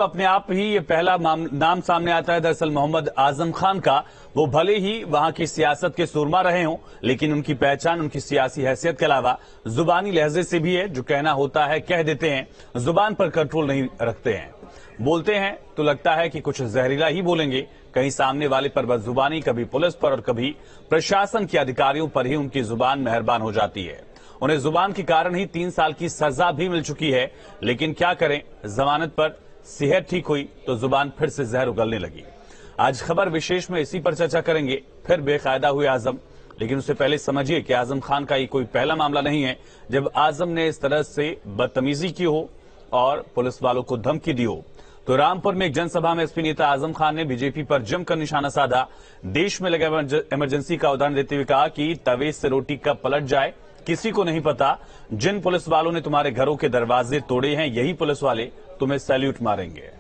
अपने आप ही ये पहला नाम सामने आता है दरअसल मोहम्मद आजम खान का। वो भले ही वहां की सियासत के सूरमा रहे हों, लेकिन उनकी पहचान उनकी सियासी हैसियत के अलावा जुबानी लहजे से भी है। जो कहना होता है कह देते हैं, जुबान पर कंट्रोल नहीं रखते हैं। बोलते हैं तो लगता है कि कुछ जहरीला ही बोलेंगे। कहीं सामने वाले पर बदजुबानी, कभी पुलिस पर और कभी प्रशासन के अधिकारियों पर ही उनकी जुबान मेहरबान हो जाती है। उन्हें जुबान के कारण ही 3 साल की सजा भी मिल चुकी है, लेकिन क्या करें, जमानत पर सेहत ठीक हुई तो जुबान फिर से जहर उगलने लगी। आज खबर विशेष में इसी पर चर्चा करेंगे। फिर बेकायदा हुए आजम, लेकिन उससे पहले समझिए कि आजम खान का ये कोई पहला मामला नहीं है जब आजम ने इस तरह से बदतमीजी की हो और पुलिस वालों को धमकी दी हो। तो रामपुर में एक जनसभा में एसपी नेता आजम खान ने बीजेपी पर जमकर निशाना साधा। देश में लगे इमरजेंसी का उदाहरण देते हुए कहा कि तवे से रोटी कब पलट जाए किसी को नहीं पता। जिन पुलिस वालों ने तुम्हारे घरों के दरवाजे तोड़े हैं, यही पुलिस वाले तुम्हें सैल्यूट मारेंगे।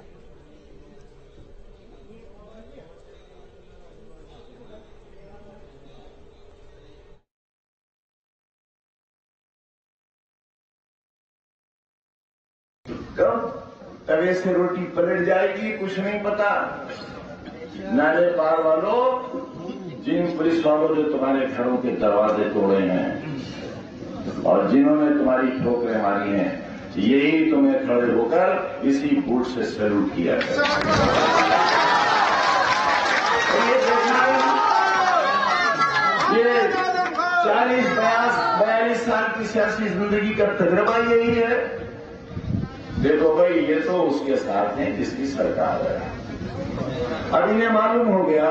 कब तवे से रोटी पलट जाएगी कुछ नहीं पता। नाले पार वालों, जिन पुलिस वालों ने तुम्हारे घरों के दरवाजे तोड़े हैं और जिन्होंने तुम्हारी ठोकरें मारी हैं, यही तुम्हें खड़े होकर इसी बूट से सैल्यूट किया है। ये 40-42 साल की सियासी जिंदगी का तजर्बा यही है। देखो भाई, ये तो उसके साथ है जिसकी सरकार है। अब इन्हें मालूम हो गया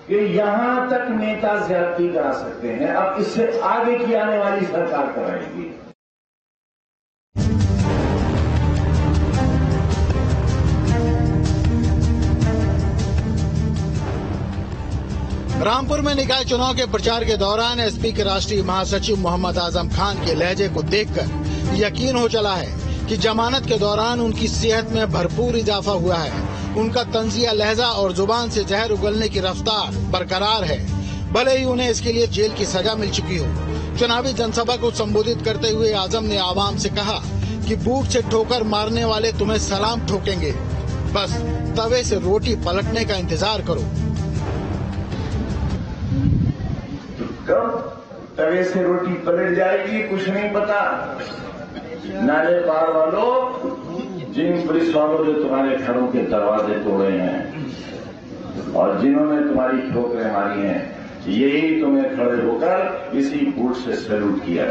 कि यहां तक नेता ज्यादती करा सकते हैं, अब इससे आगे की आने वाली सरकार कराएगी। रामपुर में निकाय चुनाव के प्रचार के दौरान एसपी के राष्ट्रीय महासचिव मोहम्मद आजम खान के लहजे को देखकर यकीन हो चला है कि जमानत के दौरान उनकी सेहत में भरपूर इजाफा हुआ है। उनका तंजिया लहजा और जुबान से जहर उगलने की रफ्तार बरकरार है, भले ही उन्हें इसके लिए जेल की सजा मिल चुकी हो। चुनावी जनसभा को संबोधित करते हुए आजम ने आवाम से कहा कि बूट से ठोकर मारने वाले तुम्हें सलाम ठोकेंगे, बस तवे से रोटी पलटने का इंतजार करो। कब तवे से रोटी पलट जाएगी कुछ नहीं पता। नाले पार वालों, जिन पुलिस वालों ने तुम्हारे घरों के दरवाजे तोड़े हैं और जिन्होंने तुम्हारी ठोकरें मारी हैं, यही तुम्हें खड़े होकर इसी बूट से सैल्यूट किया है।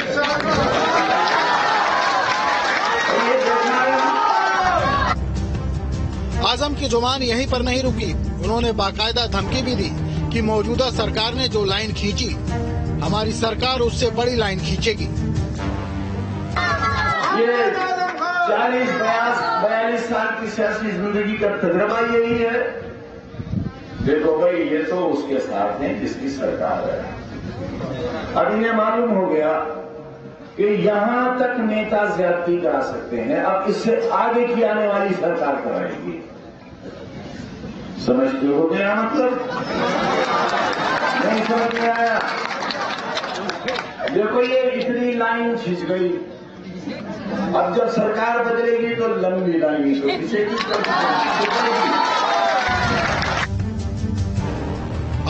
आजम की जुबान यहीं पर नहीं रुकी। उन्होंने बाकायदा धमकी भी दी कि मौजूदा सरकार ने जो लाइन खींची, हमारी सरकार उससे बड़ी लाइन खींचेगी। ये 40-42 साल की सियासी जिंदगी का तजर्बा यही है। देखो भाई, ये तो उसके साथ है जिसकी सरकार है। अब इन्हें मालूम हो गया कि यहां तक नेता ज्यादती करा सकते हैं, अब इससे आगे की आने वाली सरकार कराएगी। समझते हो गया मतलब? नहीं समझ में आया? देखो, ये इतनी लाइन खिंच गई। अब जब सरकार बदलेगी तो लंबी लाइन तो खिंचेगी।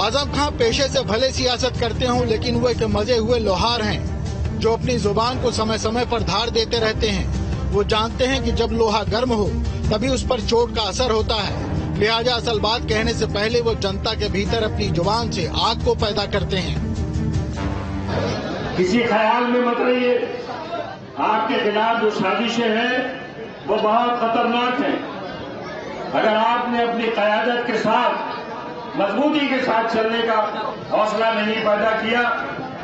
आजम खान पेशे से भले सियासत करते हों, लेकिन वो एक मजे हुए लोहार हैं जो अपनी जुबान को समय समय पर धार देते रहते हैं। वो जानते हैं कि जब लोहा गर्म हो तभी उस पर चोट का असर होता है। लिहाजा असल बात कहने से पहले वो जनता के भीतर अपनी जुबान से आग को पैदा करते हैं। किसी ख्याल में मत रहिए, आपके खिलाफ जो साजिशें हैं वो बहुत खतरनाक हैं। अगर आपने अपनी क़यादत के साथ मजबूती के साथ चलने का हौसला नहीं पैदा किया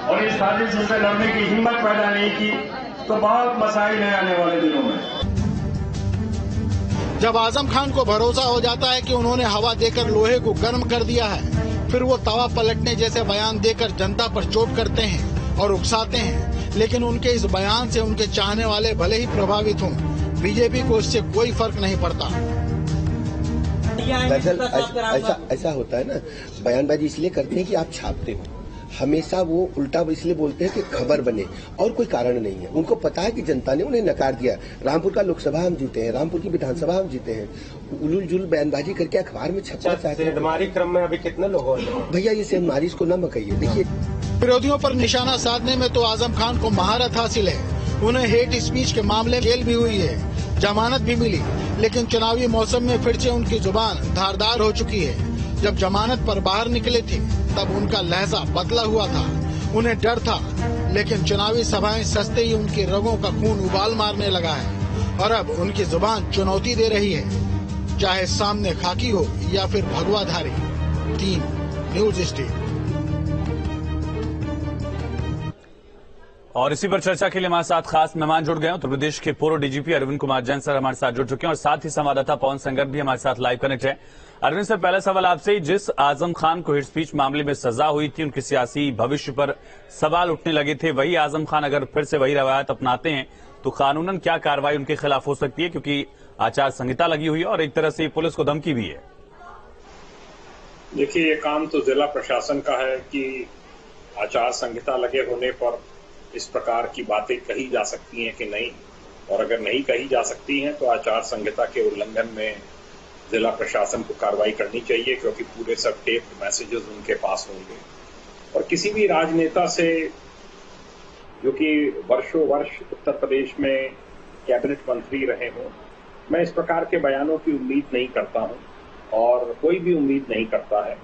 और इस साजिशों से लड़ने की हिम्मत पैदा नहीं की, तो बहुत मसाइल हैं आने वाले दिनों में। जब आजम खान को भरोसा हो जाता है कि उन्होंने हवा देकर लोहे को गर्म कर दिया है, फिर वो तवा पलटने जैसे बयान देकर जनता पर चोट करते हैं और उकसाते हैं। लेकिन उनके इस बयान से उनके चाहने वाले भले ही प्रभावित हों, बीजेपी को इससे कोई फर्क नहीं पड़ता। ऐसा होता है ना, बयानबाजी इसलिए करते हैं कि आप छापते हो। हमेशा वो उल्टा इसलिए बोलते हैं कि खबर बने, और कोई कारण नहीं है। उनको पता है कि जनता ने उन्हें नकार दिया। रामपुर का लोकसभा हम जीते हैं, रामपुर की विधानसभा हम जीते हैं। उलूल जुल बयानबाजी करके अखबार में छपना चाहते हैं। सेंधमारी क्रम में अभी कितने लोगों ने? भैया ये सेंधमारी इसको न मकाइए। देखिए, विरोधियों पर निशाना साधने में तो आजम खान को महारत हासिल है। उन्हें हेट स्पीच के मामले में जेल भी हुई है, जमानत भी मिली, लेकिन चुनावी मौसम में फिर से उनकी जुबान धारदार हो चुकी है। जब जमानत पर बाहर निकले थे तब उनका लहजा बदला हुआ था। उन्हें डर था, लेकिन चुनावी सभाएं सस्ते ही उनके रगों का खून उबाल मारने लगा है और अब उनकी जुबान चुनौती दे रही है, चाहे सामने खाकी हो या फिर भगवाधारी। 3 न्यूज स्टेट। और इसी पर चर्चा के लिए हमारे साथ खास मेहमान जुड़ गए। उत्तर प्रदेश के पूर्व डीजीपी अरविंद कुमार जैन सर हमारे साथ जुड़ चुके हैं और साथ ही संवाददाता पवन संगत भी हमारे साथ लाइव कनेक्ट है। अरविंद सर, पहला सवाल आपसे, जिस आजम खान को हेट स्पीच मामले में सजा हुई थी, उनके सियासी भविष्य पर सवाल उठने लगे थे, वही आजम खान अगर फिर से वही रवायत अपनाते हैं तो कानूनन क्या कार्रवाई उनके खिलाफ हो सकती है, क्योंकि आचार संहिता लगी हुई है और एक तरह से पुलिस को धमकी भी है? देखिए, ये काम तो जिला प्रशासन का है कि आचार संहिता लगे होने पर इस प्रकार की बातें कही जा सकती हैं कि नहीं, और अगर नहीं कही जा सकती हैं तो आचार संहिता के उल्लंघन में जिला प्रशासन को कार्रवाई करनी चाहिए, क्योंकि पूरे सब टेप्ड मैसेजेस उनके पास होंगे। और किसी भी राजनेता से जो कि वर्षों वर्ष उत्तर प्रदेश में कैबिनेट मंत्री रहे हों, मैं इस प्रकार के बयानों की उम्मीद नहीं करता हूं और कोई भी उम्मीद नहीं करता है।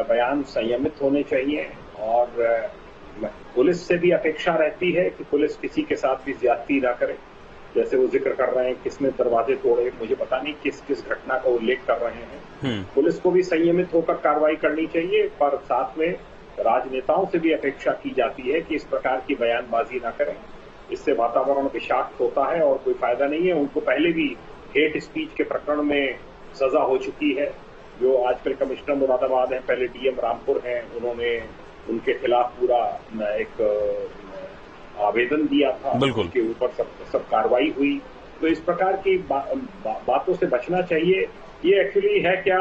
बयान संयमित होने चाहिए और पुलिस से भी अपेक्षा रहती है कि पुलिस किसी के साथ भी ज्यादती ना करे। जैसे वो जिक्र कर रहे हैं किसने दरवाजे तोड़े, मुझे पता नहीं किस किस घटना का उल्लेख कर रहे हैं। पुलिस को भी संयमित होकर कार्रवाई करनी चाहिए, पर साथ में राजनेताओं से भी अपेक्षा की जाती है कि इस प्रकार की बयानबाजी ना करें। इससे वातावरण विषाक्त होता है और कोई फायदा नहीं है। उनको पहले भी हेट स्पीच के प्रकरण में सजा हो चुकी है। जो आजकल कमिश्नर मुरादाबाद हैं, पहले डीएम रामपुर हैं, उन्होंने उनके खिलाफ पूरा एक आवेदन दिया था, उसके ऊपर सब कार्रवाई हुई। तो इस प्रकार की बातों से बचना चाहिए। ये एक्चुअली है क्या,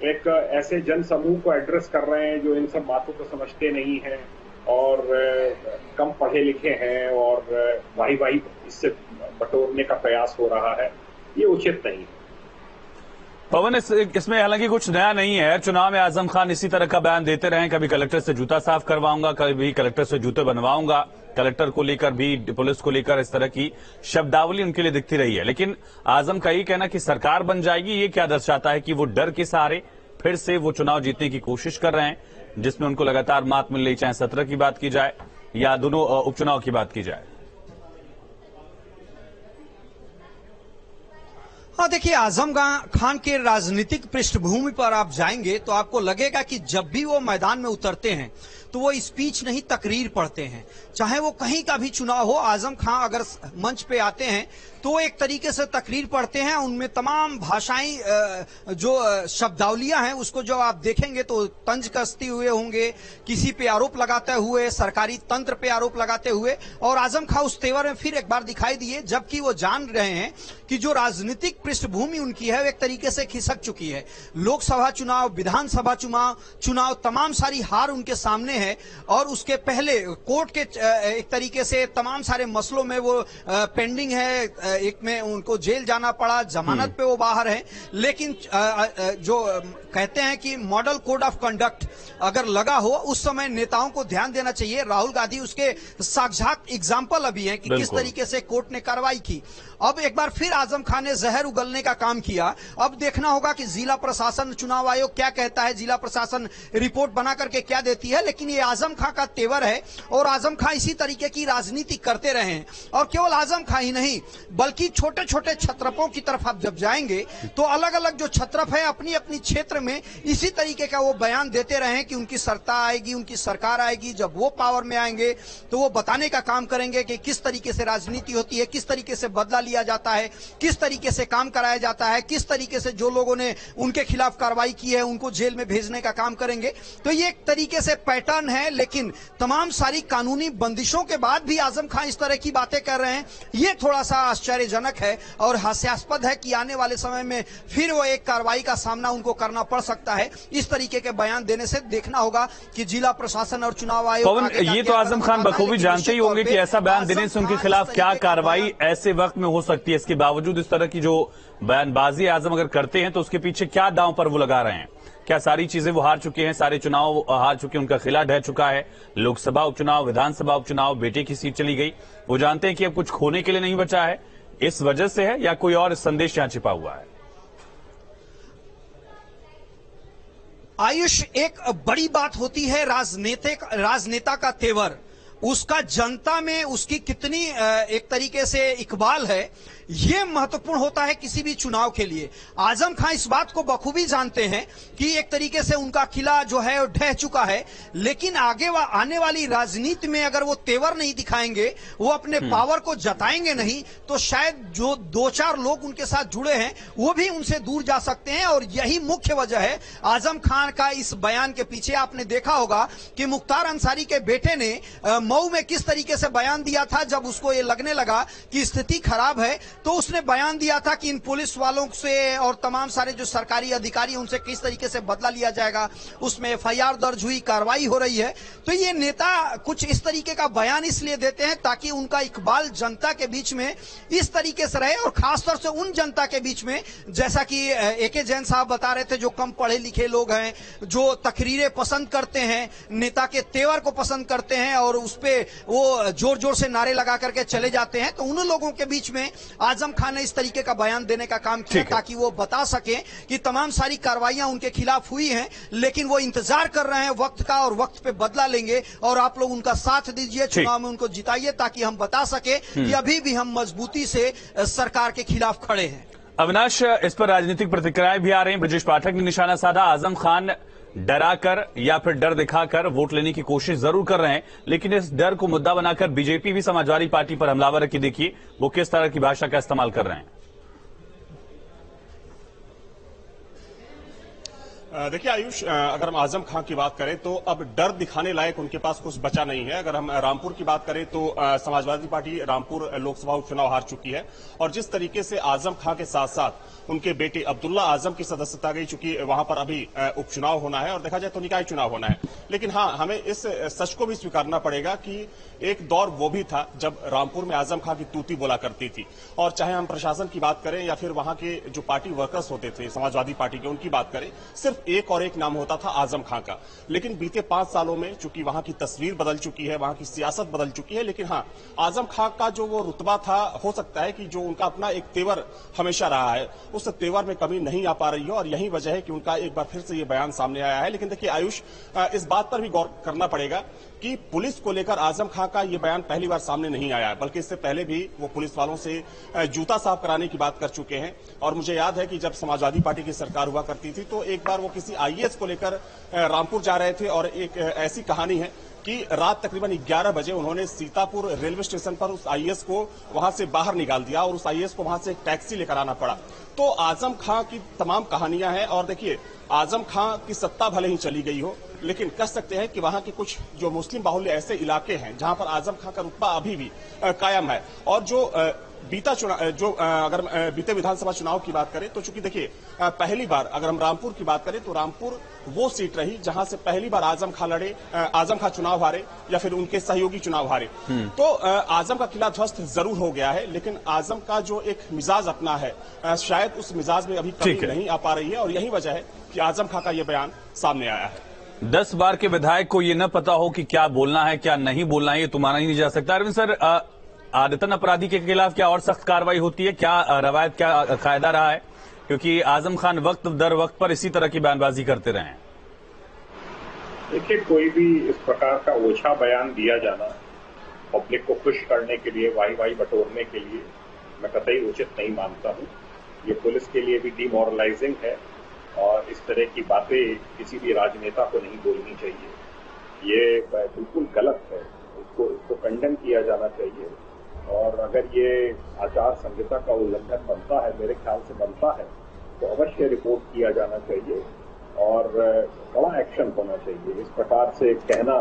एक ऐसे जन समूह को एड्रेस कर रहे हैं जो इन सब बातों को समझते नहीं हैं और कम पढ़े लिखे हैं और वाही इससे बटोरने का प्रयास हो रहा है। ये उचित नहीं है। पवन, इसमें हालांकि कुछ नया नहीं है। चुनाव में आजम खान इसी तरह का बयान देते रहे, कभी कलेक्टर से जूता साफ करवाऊंगा, कभी कलेक्टर से जूते बनवाऊंगा, कलेक्टर को लेकर भी, पुलिस को लेकर इस तरह की शब्दावली उनके लिए दिखती रही है। लेकिन आजम का ये कहना कि सरकार बन जाएगी, ये क्या दर्शाता है कि वो डर के सहारे फिर से वो चुनाव जीतने की कोशिश कर रहे हैं, जिसमें उनको लगातार मात मिल रही, चाहे 17 की बात की जाए या दोनों उपचुनाव की बात की जाए? हाँ, देखिए, आजम खान के राजनीतिक पृष्ठभूमि पर आप जाएंगे तो आपको लगेगा कि जब भी वो मैदान में उतरते हैं तो वो स्पीच नहीं, तकरीर पढ़ते हैं। चाहे वो कहीं का भी चुनाव हो, आजम खान अगर मंच पे आते हैं तो एक तरीके से तकरीर पढ़ते हैं। उनमें तमाम भाषाएं, जो शब्दावलियां हैं, उसको जो आप देखेंगे तो तंज कसते हुए होंगे, किसी पे आरोप लगाते हुए, सरकारी तंत्र पे आरोप लगाते हुए। और आजम खान उस तेवर में फिर एक बार दिखाई दिए, जबकि वो जान रहे हैं कि जो राजनीतिक पृष्ठभूमि उनकी है वो एक तरीके से खिसक चुकी है। लोकसभा चुनाव, विधानसभा चुनाव, तमाम सारी हार उनके सामने है और उसके पहले कोर्ट के एक तरीके से तमाम सारे मसलों में वो पेंडिंग है। एक में उनको जेल जाना पड़ा, जमानत पे वो बाहर है। लेकिन जो कहते हैं कि मॉडल कोड ऑफ कंडक्ट अगर लगा हो, उस समय नेताओं को ध्यान देना चाहिए। राहुल गांधी उसके साक्षात एग्जाम्पल अभी हैं कि किस तरीके से कोर्ट ने कार्रवाई की। अब एक बार फिर आजम खान ने जहर उगलने का काम किया। अब देखना होगा कि जिला प्रशासन, चुनाव आयोग क्या कहता है, जिला प्रशासन रिपोर्ट बना करके क्या देती है। लेकिन ये आजम खान का तेवर है और आजम खान इसी तरीके की राजनीति करते रहे हैं। और केवल आजम खान ही नहीं, बल्कि छोटे छोटे छत्रपों की तरफ आप जब जाएंगे तो अलग अलग जो छत्रप है अपनी अपनी क्षेत्र में इसी तरीके का वो बयान देते रहे कि उनकी सत्ता आएगी, उनकी सरकार आएगी, जब वो पावर में आएंगे तो वो बताने का काम करेंगे कि किस तरीके से राजनीति होती है, किस तरीके से बदला लिया जाता है, किस तरीके से काम कराया जाता है, किस तरीके से जो लोगों ने उनके खिलाफ कार्रवाई की है उनको जेल में भेजने का काम करेंगे। तो ये एक तरीके से पैटर्न है। लेकिन तमाम सारी कानूनी बंदिशों के बाद भी आजम खान इस तरह की बातें कर रहे हैं, ये थोड़ा सा आश्चर्यजनक है और हास्यास्पद है कि आने वाले समय में फिर वो एक कार्रवाई का सामना उनको करना पड़ सकता है। इस तरीके के बयान देने से देखना होगा कि जिला प्रशासन और चुनाव आयोग पवन, ये तो आजम खान बखूबी जानते ही होंगे कि ऐसा बयान देने से उनके खिलाफ क्या कार्रवाई ऐसे वक्त में हो सकती है। इसके बावजूद इस तरह की जो बयानबाजी आजम अगर करते हैं तो उसके पीछे क्या दांव पर वो लगा रहे हैं? क्या सारी चीजें वो हार चुके हैं, सारे चुनाव हार चुके हैं, उनका किला ढह चुका है, लोकसभा उपचुनाव, विधानसभा उपचुनाव, बेटे की सीट चली गई, वो जानते हैं कि अब कुछ खोने के लिए नहीं बचा है, इस वजह से है या कोई और संदेश यहां छिपा हुआ है? आयुष, एक बड़ी बात होती है राजनेता का तेवर, उसका जनता में उसकी कितनी एक तरीके से इकबाल है, ये महत्वपूर्ण होता है किसी भी चुनाव के लिए। आजम खान इस बात को बखूबी जानते हैं कि एक तरीके से उनका किला जो है ढह चुका है, लेकिन आने वाली राजनीति में अगर वो तेवर नहीं दिखाएंगे, वो अपने पावर को जताएंगे नहीं, तो शायद जो 2-4 लोग उनके साथ जुड़े हैं वो भी उनसे दूर जा सकते हैं। और यही मुख्य वजह है आजम खान का इस बयान के पीछे। आपने देखा होगा कि मुख्तार अंसारी के बेटे ने मऊ में किस तरीके से बयान दिया था जब उसको ये लगने लगा कि स्थिति खराब है, तो उसने बयान दिया था कि इन पुलिस वालों से और तमाम सारे जो सरकारी अधिकारी उनसे किस तरीके से बदला लिया जाएगा। उसमें एफआईआर दर्ज हुई, कार्रवाई हो रही है। तो ये नेता कुछ इस तरीके का बयान इसलिए देते हैं ताकि उनका इकबाल जनता के बीच में इस तरीके से रहे, और खासतौर से उन जनता के बीच में, जैसा कि एके जैन साहब बता रहे थे, जो कम पढ़े लिखे लोग हैं, जो तकरीरें पसंद करते हैं, नेता के तेवर को पसंद करते हैं और उस पे वो जोर जोर से नारे लगा करके चले जाते हैं। तो उन लोगों के बीच में आजम खान ने इस तरीके का बयान देने का काम किया ताकि वो बता सके कि तमाम सारी कार्रवाइयां उनके खिलाफ हुई हैं, लेकिन वो इंतजार कर रहे हैं वक्त का और वक्त पे बदला लेंगे, और आप लोग उनका साथ दीजिए, चुनाव में उनको जिताइए ताकि हम बता सके कि अभी भी हम मजबूती से सरकार के खिलाफ खड़े हैं। अविनाश, इस पर राजनीतिक प्रतिक्रियाएं भी आ रही हैं। ब्रजेश पाठक ने निशाना साधा, आजम खान डराकर या फिर डर दिखाकर वोट लेने की कोशिश जरूर कर रहे हैं, लेकिन इस डर को मुद्दा बनाकर बीजेपी भी समाजवादी पार्टी पर हमलावर है कि देखिए वो किस तरह की भाषा का इस्तेमाल कर रहे हैं। देखिए आयुष, अगर हम आजम खान की बात करें तो अब डर दिखाने लायक उनके पास कुछ बचा नहीं है। अगर हम रामपुर की बात करें तो समाजवादी पार्टी रामपुर लोकसभा उपचुनाव हार चुकी है, और जिस तरीके से आजम खान के साथ साथ उनके बेटे अब्दुल्ला आजम की सदस्यता गई, चूंकि वहां पर अभी उपचुनाव होना है और देखा जाए तो निकाय चुनाव होना है। लेकिन हाँ, हमें इस सच को भी स्वीकारना पड़ेगा कि एक दौर वो भी था जब रामपुर में आजम खान की तूती बोला करती थी, और चाहे हम प्रशासन की बात करें या फिर वहां के जो पार्टी वर्कर्स होते थे समाजवादी पार्टी के, उनकी बात करें, सिर्फ एक और एक नाम होता था आजम खान का। लेकिन बीते 5 सालों में चूंकि वहां की तस्वीर बदल चुकी है, वहां की सियासत बदल चुकी है, लेकिन हाँ, आजम खान का जो वो रुतबा था, हो सकता है कि जो उनका अपना एक तेवर हमेशा रहा है, उस तेवर में कमी नहीं आ पा रही है, और यही वजह है कि उनका एक बार फिर से ये बयान सामने आया है। लेकिन देखिए आयुष, इस बात पर भी गौर करना पड़ेगा कि पुलिस को लेकर आजम खान का ये बयान पहली बार सामने नहीं आया है, बल्कि इससे पहले भी वो पुलिस वालों से जूता साफ कराने की बात कर चुके हैं। और मुझे याद है कि जब समाजवादी पार्टी की सरकार हुआ करती थी तो एक बार वो किसी आईएएस को लेकर रामपुर जा रहे थे, और एक ऐसी कहानी है कि रात तकरीबन 11 बजे उन्होंने सीतापुर रेलवे स्टेशन पर उस आईएएस को वहां से बाहर निकाल दिया और उस आईएएस को वहां से एक टैक्सी लेकर आना पड़ा। तो आजम खान की तमाम कहानियां हैं, और देखिए आजम खान की सत्ता भले ही चली गई हो, लेकिन कह सकते हैं कि वहां के कुछ जो मुस्लिम बाहुल्य ऐसे इलाके हैं जहां पर आजम खान का रुतबा अभी भी कायम है। और जो बीता चुनाव, जो अगर बीते विधानसभा चुनाव की बात करें तो चूंकि देखिए पहली बार अगर हम रामपुर की बात करें तो रामपुर वो सीट रही जहां से पहली बार आजम खान लड़े, आजम खान चुनाव हारे या फिर उनके सहयोगी चुनाव हारे। तो आजम का किला ध्वस्त जरूर हो गया है, लेकिन आजम का जो एक मिजाज अपना है, शायद उस मिजाज में अभी कमी नहीं आ पा रही है, और यही वजह है कि आजम खान का यह बयान सामने आया है। 10 बार के विधायक को ये न पता हो कि क्या बोलना है क्या नहीं बोलना है, ये तो माना ही नहीं जा सकता। अरविंद सर, आदतन अपराधी के खिलाफ क्या और सख्त कार्रवाई होती है? क्या रवायत, क्या कायदा रहा है? क्योंकि आजम खान वक्त दर वक्त पर इसी तरह की बयानबाजी करते रहे हैं। देखिए, कोई भी इस प्रकार का ओछा बयान दिया जाना पब्लिक को खुश करने के लिए, वाही बटोरने के लिए, मैं कतई उचित नहीं मानता हूं। ये पुलिस के लिए भी डिमोरलाइजिंग है, और इस तरह की बातें किसी भी राजनेता को नहीं बोलनी चाहिए। ये बिल्कुल गलत है, इसको कंडेम किया जाना चाहिए। और अगर ये आचार संहिता का उल्लंघन बनता है, मेरे ख्याल से बनता है, तो अवश्य रिपोर्ट किया जाना चाहिए और बड़ा एक्शन होना चाहिए। इस प्रकार से कहना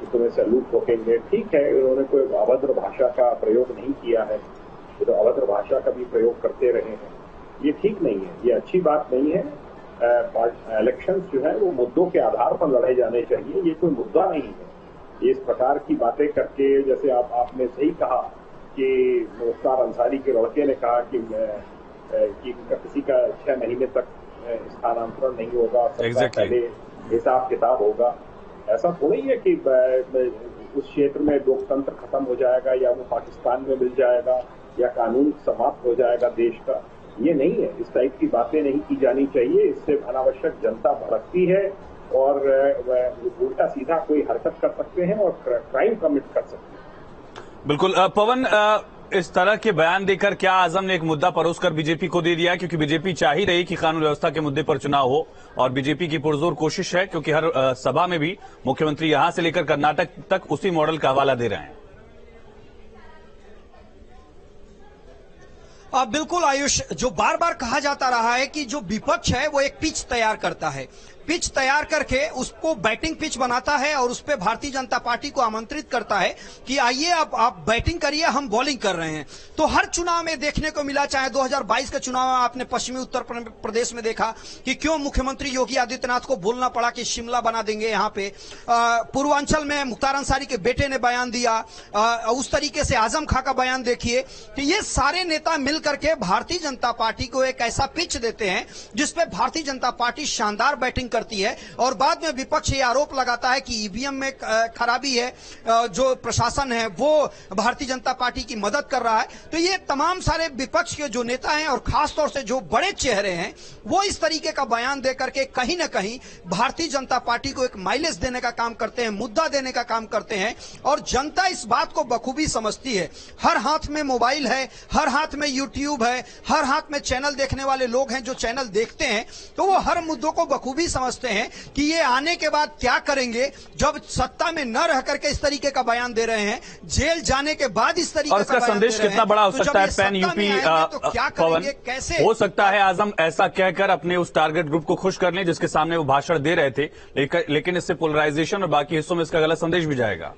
कि तुम्हें सैल्यूट ठोकेंगे, ठीक है, उन्होंने कोई अभद्र भाषा का प्रयोग नहीं किया है, तो अभद्र भाषा का भी प्रयोग करते रहे हैं। ये ठीक नहीं है, ये अच्छी बात नहीं है। इलेक्शंस जो है वो मुद्दों के आधार पर लड़े जाने चाहिए, ये कोई मुद्दा नहीं है। इस प्रकार की बातें करके, जैसे आपने सही कहा कि मुख्तार अंसारी के लड़के ने कहा कि किसी का 6 महीने तक स्थानांतरण नहीं होगा, सबका पहले हिसाब किताब होगा। ऐसा थोड़ी है कि उस क्षेत्र में लोकतंत्र खत्म हो जाएगा या वो पाकिस्तान में मिल जाएगा या कानून समाप्त हो जाएगा देश का। ये नहीं है, इस टाइप की बातें नहीं की जानी चाहिए। इससे अनावश्यक जनता भड़कती है और उल्टा सीधा कोई हरकत कर सकते हैं और क्राइम कमिट कर सकते हैं। बिल्कुल पवन, इस तरह के बयान देकर क्या आजम ने एक मुद्दा परोसकर बीजेपी को दे दिया? क्योंकि बीजेपी चाह ही रही कि कानून व्यवस्था के मुद्दे पर चुनाव हो और बीजेपी की पुरजोर कोशिश है, क्योंकि हर सभा में भी मुख्यमंत्री यहां से लेकर कर्नाटक तक उसी मॉडल का हवाला दे रहे हैं। बिल्कुल आयुष, जो बार बार कहा जाता रहा है कि जो विपक्ष है वो एक पिच तैयार करता है, पिच तैयार करके उसको बैटिंग पिच बनाता है और उस पर भारतीय जनता पार्टी को आमंत्रित करता है कि आइए अब आप बैटिंग करिए, हम बॉलिंग कर रहे हैं। तो हर चुनाव में देखने को मिला, चाहे 2022 के चुनाव में आपने पश्चिमी उत्तर प्रदेश में देखा कि क्यों मुख्यमंत्री योगी आदित्यनाथ को बोलना पड़ा कि शिमला बना देंगे यहाँ पे। पूर्वांचल में मुख्तार अंसारी के बेटे ने बयान दिया, उस तरीके से आजम खां का बयान देखिए। तो ये सारे नेता मिल करके भारतीय जनता पार्टी को एक ऐसा पिच देते हैं जिसपे भारतीय जनता पार्टी शानदार बैटिंग करती है और बाद में विपक्ष ये आरोप लगाता है कि ईवीएम में खराबी है, जो प्रशासन है वो भारतीय जनता पार्टी की मदद कर रहा है। तो ये तमाम सारे विपक्ष के जो नेता हैं और खासतौर से जो बड़े चेहरे हैं वो इस तरीके का बयान देकर के कहीं ना कहीं भारतीय जनता पार्टी को एक माइलेज देने का काम करते हैं, मुद्दा देने का काम करते हैं और जनता इस बात को बखूबी समझती है। हर हाथ में मोबाइल है, हर हाथ में यूट्यूब है, हर हाथ में चैनल देखने वाले लोग हैं जो चैनल देखते हैं, तो वो हर मुद्दों को बखूबी समझते हैं कि ये आने के बाद क्या करेंगे। जब सत्ता में न रह करके इस तरीके का बयान दे रहे हैं, जेल जाने के बाद इस तरीके का संदेश कितना बड़ा हो सकता है? पैन यूपी तो क्या करेंगे, कैसे हो सकता है आजम ऐसा कहकर अपने उस टारगेट ग्रुप को खुश कर लें जिसके सामने वो भाषण दे रहे थे, लेकिन इससे पोलराइजेशन और बाकी हिस्सों में इसका गलत संदेश भी जाएगा।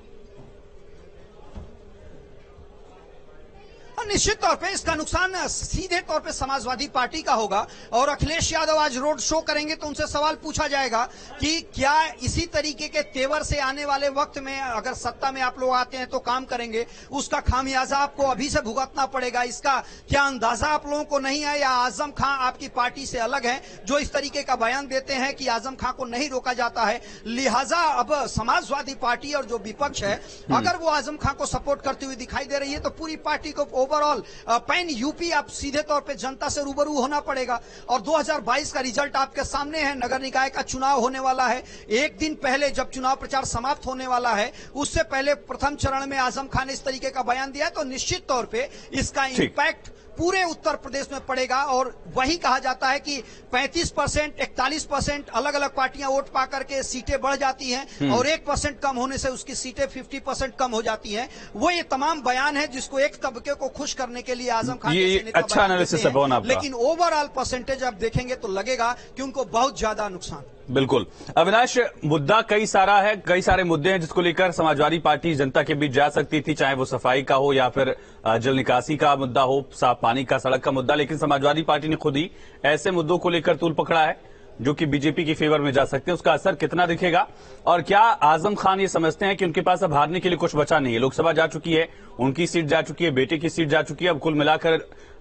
निश्चित तौर पे इसका नुकसान सीधे तौर पे समाजवादी पार्टी का होगा और अखिलेश यादव आज रोड शो करेंगे तो उनसे सवाल पूछा जाएगा कि क्या इसी तरीके के तेवर से आने वाले वक्त में अगर सत्ता में आप लोग आते हैं तो काम करेंगे, उसका खामियाजा आपको अभी से भुगतना पड़ेगा। इसका क्या अंदाजा आप लोगों को नहीं है या आजम खां आपकी पार्टी से अलग है जो इस तरीके का बयान देते हैं कि आजम खां को नहीं रोका जाता है? लिहाजा अब समाजवादी पार्टी और जो विपक्ष है अगर वो आजम खां को सपोर्ट करती हुई दिखाई दे रही है तो पूरी पार्टी को ओवरऑल पैन यूपी आप सीधे तौर पे जनता से रूबरू होना पड़ेगा। और 2022 का रिजल्ट आपके सामने है, नगर निकाय का चुनाव होने वाला है। एक दिन पहले जब चुनाव प्रचार समाप्त होने वाला है उससे पहले प्रथम चरण में आजम खान ने इस तरीके का बयान दिया है, तो निश्चित तौर पे इसका इंपैक्ट पूरे उत्तर प्रदेश में पड़ेगा। और वही कहा जाता है कि 35%, 41% अलग अलग पार्टियां वोट पा करके सीटें बढ़ जाती हैं और 1% कम होने से उसकी सीटें 50% कम हो जाती हैं। वो ये तमाम बयान है जिसको एक तबके को खुश करने के लिए आजम खान ये अच्छा एनालिसिस है पवन आपका। लेकिन ओवरऑल परसेंटेज आप देखेंगे तो लगेगा कि उनको बहुत ज्यादा नुकसान। बिल्कुल अविनाश, मुद्दा कई सारा है, कई सारे मुद्दे हैं जिसको लेकर समाजवादी पार्टी जनता के बीच जा सकती थी, चाहे वो सफाई का हो या फिर जल निकासी का मुद्दा हो, साफ पानी का, सड़क का मुद्दा। लेकिन समाजवादी पार्टी ने खुद ही ऐसे मुद्दों को लेकर तूल पकड़ा है जो कि बीजेपी की फेवर में जा सकते हैं। उसका असर कितना दिखेगा और क्या आजम खान ये समझते हैं कि उनके पास अब हारने के लिए कुछ बचा नहीं है? लोकसभा जा चुकी है, उनकी सीट जा चुकी है, बेटे की सीट जा चुकी है, अब कुल मिलाकर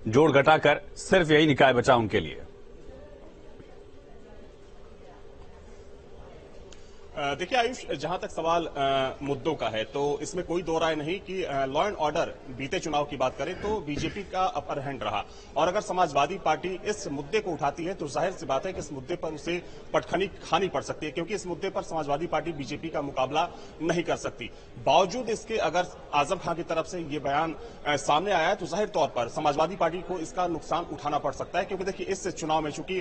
जोड़ घटाकर सिर्फ यही निकाय बचा उनके लिए। देखिए आयुष, जहां तक सवाल मुद्दों का है तो इसमें कोई दो राय नहीं कि लॉ एंड ऑर्डर बीते चुनाव की बात करें तो बीजेपी का अपर हैंड रहा। और अगर समाजवादी पार्टी इस मुद्दे को उठाती है तो जाहिर सी बात है कि इस मुद्दे पर उसे पटखनी खानी पड़ सकती है, क्योंकि इस मुद्दे पर समाजवादी पार्टी बीजेपी का मुकाबला नहीं कर सकती। बावजूद इसके अगर आजम खान की तरफ से ये बयान सामने आया है तो जाहिर तौर पर समाजवादी पार्टी को इसका नुकसान उठाना पड़ सकता है, क्योंकि देखिए इस चुनाव में चूंकि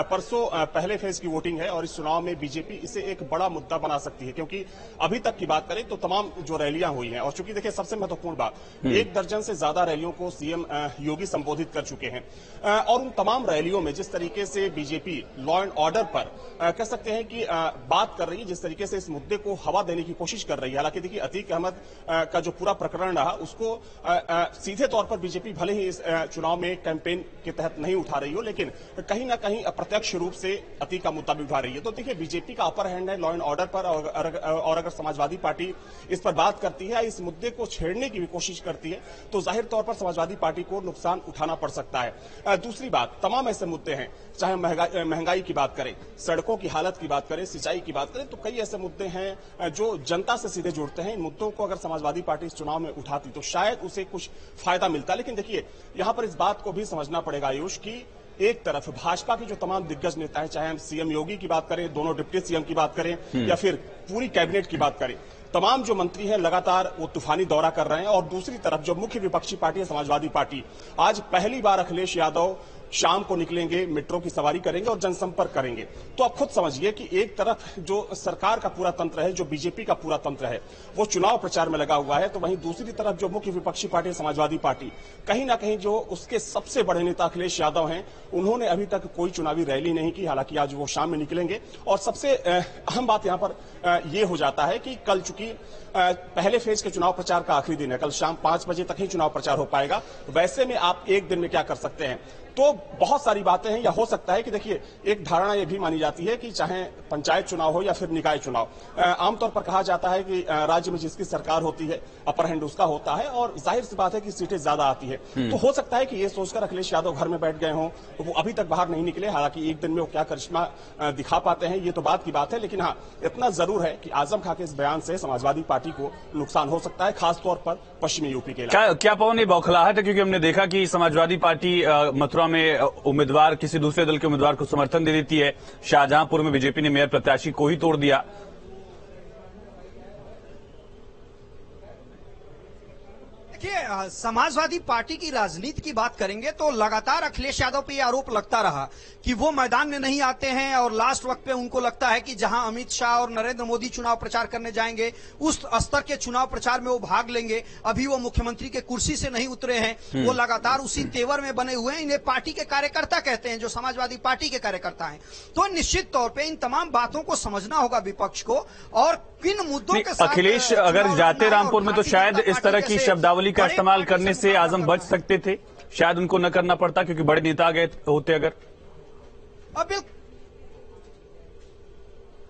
परसों पहले फेज की वोटिंग है और इस चुनाव में बीजेपी इसे एक बड़ा मुद्दा बना सकती है, क्योंकि अभी तक की बात करें तो तमाम जो रैलियां हुई हैं, और चूंकि देखिए सबसे महत्वपूर्ण बात, 1 दर्जन से ज्यादा रैलियों को सीएम योगी संबोधित कर चुके हैं, और उन तमाम रैलियों में जिस तरीके से बीजेपी लॉ एंड ऑर्डर पर कह सकते हैं कि बात कर रही है, जिस तरीके से इस मुद्दे को हवा देने की कोशिश कर रही है। हालांकि देखिए अतीक अहमद का जो पूरा प्रकरण रहा उसको सीधे तौर पर बीजेपी भले ही इस चुनाव में कैंपेन के तहत नहीं उठा रही हो, लेकिन कहीं ना कहीं अप्रत्यक्ष रूप से अतीक का मुद्दा भी उठा रही है। तो देखिए बीजेपी का अपर हैंड है लॉ एंड ऑर्डर पर, और अगर समाजवादी पार्टी इस पर बात करती है, इस मुद्दे को छेड़ने की भी कोशिश करती है, तो जाहिर तौर पर समाजवादी पार्टी को नुकसान उठाना पड़ सकता है। दूसरी बात, तमाम ऐसे मुद्दे हैं, चाहे महंगाई की बात करें, सड़कों की हालत की बात करें, सिंचाई की बात करें, तो कई ऐसे मुद्दे हैं जो जनता से सीधे जुड़ते हैं। इन मुद्दों को अगर समाजवादी पार्टी इस चुनाव में उठाती तो शायद उसे कुछ फायदा मिलता। लेकिन देखिए यहां पर इस बात को भी समझना पड़ेगा आयुष की एक तरफ भाजपा के जो तमाम दिग्गज नेता हैं, चाहे हम सीएम योगी की बात करें, दोनों डिप्टी सीएम की बात करें, या फिर पूरी कैबिनेट की बात करें, तमाम जो मंत्री हैं लगातार वो तूफानी दौरा कर रहे हैं। और दूसरी तरफ जो मुख्य विपक्षी पार्टी है समाजवादी पार्टी, आज पहली बार अखिलेश यादव शाम को निकलेंगे, मेट्रो की सवारी करेंगे और जनसंपर्क करेंगे। तो आप खुद समझिए कि एक तरफ जो सरकार का पूरा तंत्र है, जो बीजेपी का पूरा तंत्र है, वो चुनाव प्रचार में लगा हुआ है, तो वहीं दूसरी तरफ जो मुख्य विपक्षी पार्टी है समाजवादी पार्टी, कहीं ना कहीं जो उसके सबसे बड़े नेता अखिलेश यादव हैं, उन्होंने अभी तक कोई चुनावी रैली नहीं की। हालांकि आज वो शाम में निकलेंगे। और सबसे अहम बात यहां पर ये हो जाता है कि कल चूंकि पहले फेज के चुनाव प्रचार का आखिरी दिन है, कल शाम 5 बजे तक ही चुनाव प्रचार हो पाएगा। वैसे में आप एक दिन में क्या कर सकते हैं? तो बहुत सारी बातें हैं। या हो सकता है कि देखिए एक धारणा यह भी मानी जाती है कि चाहे पंचायत चुनाव हो या फिर निकाय चुनाव, आमतौर पर कहा जाता है कि राज्य में जिसकी सरकार होती है अपर हैंड उसका होता है, और जाहिर सी बात है कि सीटें ज्यादा आती है। तो हो सकता है कि ये सोचकर अखिलेश यादव घर में बैठ गए हों, तो वो अभी तक बाहर नहीं निकले। हालांकि एक दिन में वो क्या करिश्मा दिखा पाते हैं ये तो बात की बात है, लेकिन हाँ इतना जरूर है कि आजम खां के इस बयान से समाजवादी पार्टी को नुकसान हो सकता है, खासतौर पर पश्चिमी यूपी के इलाके। क्या पवन ये बौखलाहट है? क्योंकि हमने देखा कि समाजवादी पार्टी मथुरा में उम्मीदवार किसी दूसरे दल के उम्मीदवार को समर्थन दे देती है, शाहजहांपुर में बीजेपी ने मेयर प्रत्याशी को ही तोड़ दिया। देखिए समाजवादी पार्टी की राजनीति की बात करेंगे तो लगातार अखिलेश यादव पे यह आरोप लगता रहा कि वो मैदान में नहीं आते हैं, और लास्ट वक्त पे उनको लगता है कि जहां अमित शाह और नरेंद्र मोदी चुनाव प्रचार करने जाएंगे उस स्तर के चुनाव प्रचार में वो भाग लेंगे। अभी वो मुख्यमंत्री के कुर्सी से नहीं उतरे हैं, वो लगातार उसी तेवर में बने हुए हैं। इन्हें पार्टी के कार्यकर्ता कहते हैं, जो समाजवादी पार्टी के कार्यकर्ता हैं। तो निश्चित तौर पर इन तमाम बातों को समझना होगा विपक्ष को, और किन मुद्दों के साथ अखिलेश अगर जाते रामपुर में तो शायद इस तरह की शब्दावली का इस्तेमाल करने से आजम बच सकते थे, शायद उनको न करना पड़ता क्योंकि बड़े नेता गए होते अगर। अब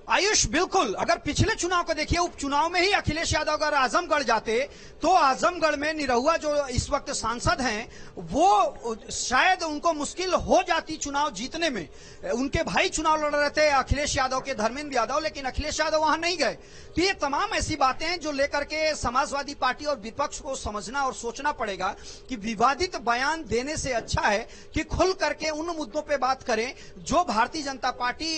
आयुष बिल्कुल, अगर पिछले चुनाव को देखिए, उपचुनाव में ही अखिलेश यादव अगर आजमगढ़ जाते तो आजमगढ़ में निरहुआ जो इस वक्त सांसद हैं वो शायद उनको मुश्किल हो जाती चुनाव जीतने में। उनके भाई चुनाव लड़ रहे थे अखिलेश यादव के, धर्मेंद्र यादव, लेकिन अखिलेश यादव वहां नहीं गए। तो ये तमाम ऐसी बातें हैं जो लेकर के समाजवादी पार्टी और विपक्ष को समझना और सोचना पड़ेगा कि विवादित बयान देने से अच्छा है कि खुल करके उन मुद्दों पर बात करें जो भारतीय जनता पार्टी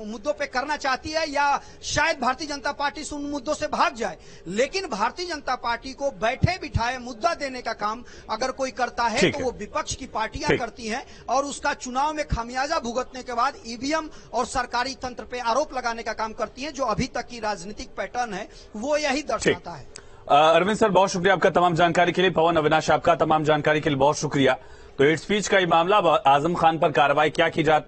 मुद्दों पर करना चाहती है, या शायद भारतीय जनता पार्टी से उन मुद्दों से भाग जाए। लेकिन भारतीय जनता पार्टी को बैठे बिठाए मुद्दा देने का काम अगर कोई करता है तो वो विपक्ष की पार्टियां करती हैं, और उसका चुनाव में खामियाजा भुगतने के बाद ईवीएम और सरकारी तंत्र पे आरोप लगाने का काम करती हैं। जो अभी तक की राजनीतिक पैटर्न है वो यही दर्शाता है। अरविंद सर बहुत शुक्रिया आपका तमाम जानकारी के लिए। पवन, अविनाश आपका तमाम जानकारी के लिए बहुत शुक्रिया। तो हेट स्पीच का ये मामला, आजम खान पर कार्रवाई क्या की जाती